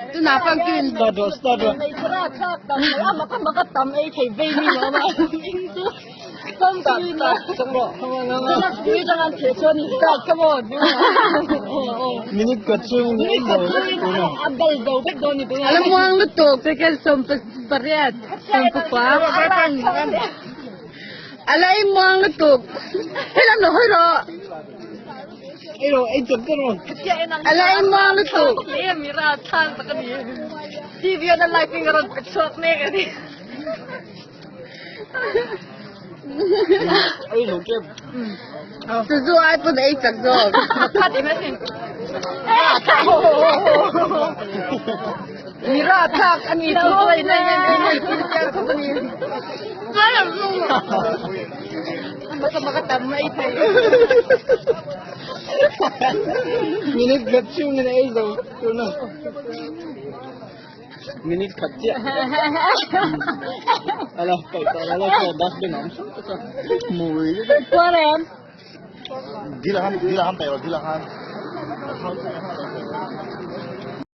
Ito na, pang kiwin. Stado. May karatak, makatam ay kay baby mama. Come na. Anak, yun lang ang teso ni Dad. Come on. Minute katsung ni Abal daw. Ba't daw ni Bea? Alam mo ang luto, kaya sumpag pariat. Sumpag pa. Alain mo ang luto. Alam no, hiro. Ero, ay totoo. Alain mo ang luto. Iya, miratan sa kanya. TV na live yung ron. Shot na yan. Ay, lukip. Suzu ay po na isak dog. Pati na sin. Miratak. Ang ito ay na yan. Kaya mo. Basta makatamay tayo. Minute katsung ni Ezo. Tuno. Minute katya. Alah, kay pala ko das binam. Muy. Kuaren. Dilahan tayo, dilahan.